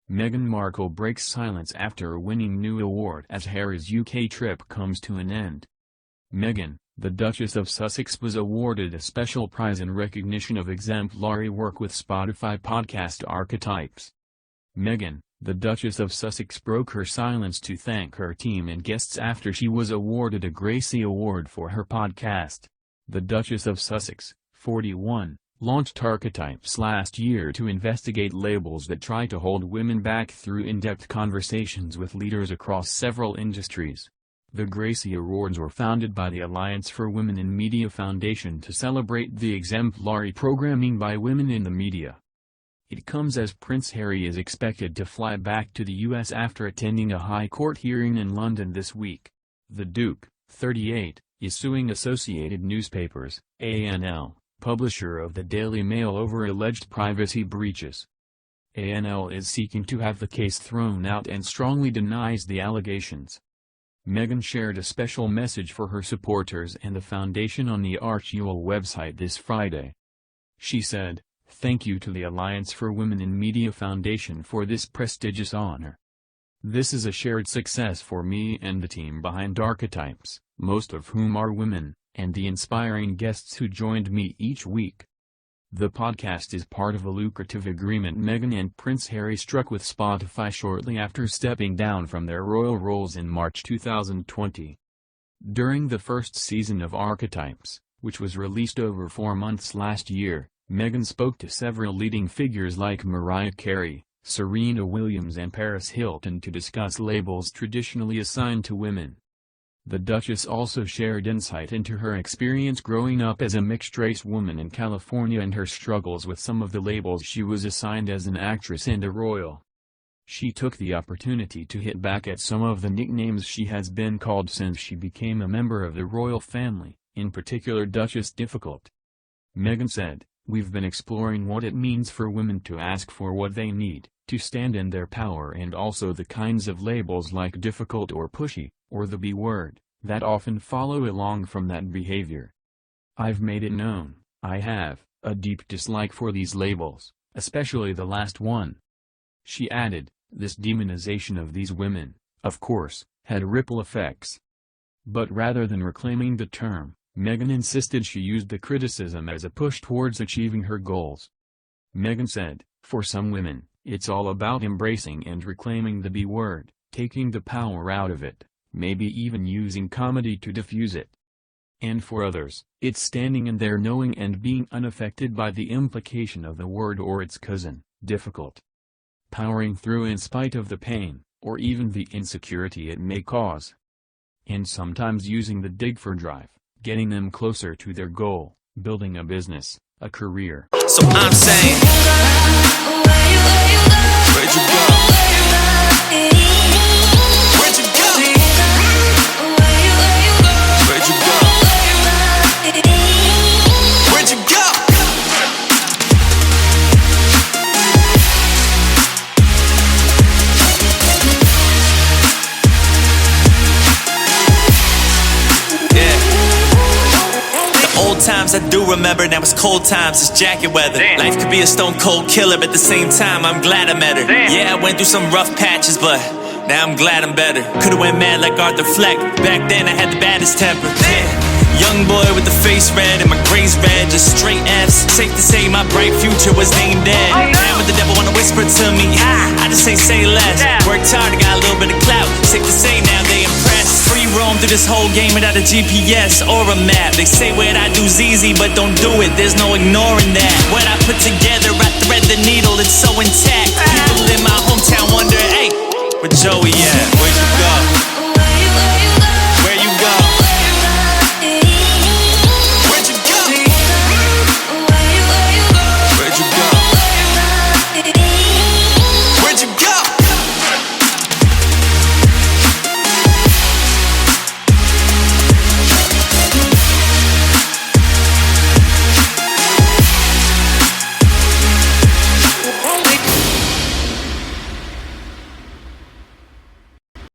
Meghan Markle breaks silence after winning new award as Harry's UK trip comes to an end. Meghan, the Duchess of Sussex, was awarded a special prize in recognition of exemplary work with Spotify podcast Archetypes. Meghan, the Duchess of Sussex, broke her silence to thank her team and guests after she was awarded a Gracie Award for her podcast. The Duchess of Sussex, 41, launched Archetypes last year to investigate labels that try to hold women back through in-depth conversations with leaders across several industries. The Gracie Awards were founded by the Alliance for Women in Media Foundation to celebrate the exemplary programming by women in the media. It comes as Prince Harry is expected to fly back to the US after attending a High Court hearing in London this week. The Duke, 38, is suing Associated Newspapers, ANL, publisher of the Daily Mail, over alleged privacy breaches. ANL is seeking to have the case thrown out and strongly denies the allegations. Meghan shared a special message for her supporters and the foundation on the Archewell website this Friday. She said, "Thank you to the Alliance for Women in Media Foundation for this prestigious honor. This is a shared success for me and the team behind Archetypes, most of whom are women, and the inspiring guests who joined me each week." The podcast is part of a lucrative agreement Meghan and Prince Harry struck with Spotify shortly after stepping down from their royal roles in March 2020. During the first season of Archetypes, which was released over 4 months last year, Meghan spoke to several leading figures like Mariah Carey, Serena Williams and Paris Hilton to discuss labels traditionally assigned to women. The Duchess also shared insight into her experience growing up as a mixed-race woman in California and her struggles with some of the labels she was assigned as an actress and a royal. She took the opportunity to hit back at some of the nicknames she has been called since she became a member of the royal family, in particular Duchess Difficult. Meghan said, "We've been exploring what it means for women to ask for what they need, to stand in their power, and also the kinds of labels like difficult or pushy, or the B word, that often follow along from that behavior. I've made it known, I have a deep dislike for these labels, especially the last one." She added, "This demonization of these women, of course, had ripple effects." But rather than reclaiming the term, Meghan insisted she used the criticism as a push towards achieving her goals. Meghan said, "For some women, it's all about embracing and reclaiming the B word, taking the power out of it, maybe even using comedy to diffuse it. And for others, it's standing in there knowing and being unaffected by the implication of the word or its cousin, difficult. Powering through in spite of the pain, or even the insecurity it may cause. And sometimes using the dig for drive, getting them closer to their goal, building a business, a career." So I'm saying, where'd you go? Where'd you go? Where'd you go? Where'd you go? Old times I do remember, now it's cold times, it's jacket weather. Damn. Life could be a stone cold killer, but at the same time I'm glad I met her. Damn. Yeah, I went through some rough patches, but now I'm glad I'm better. Could've went mad like Arthur Fleck, back then I had the baddest temper. Damn. Young boy with the face red and my grades red, just straight F's. Safe to say my bright future was named dead. Oh, no. Now when the devil wanna whisper to me, I just ain't say less. Yeah. Worked hard, I got a little bit of clout. Safe to say now they impressed. Free roam through this whole game without a GPS or a map. They say what I do's easy, but don't do it, there's no ignoring that. What I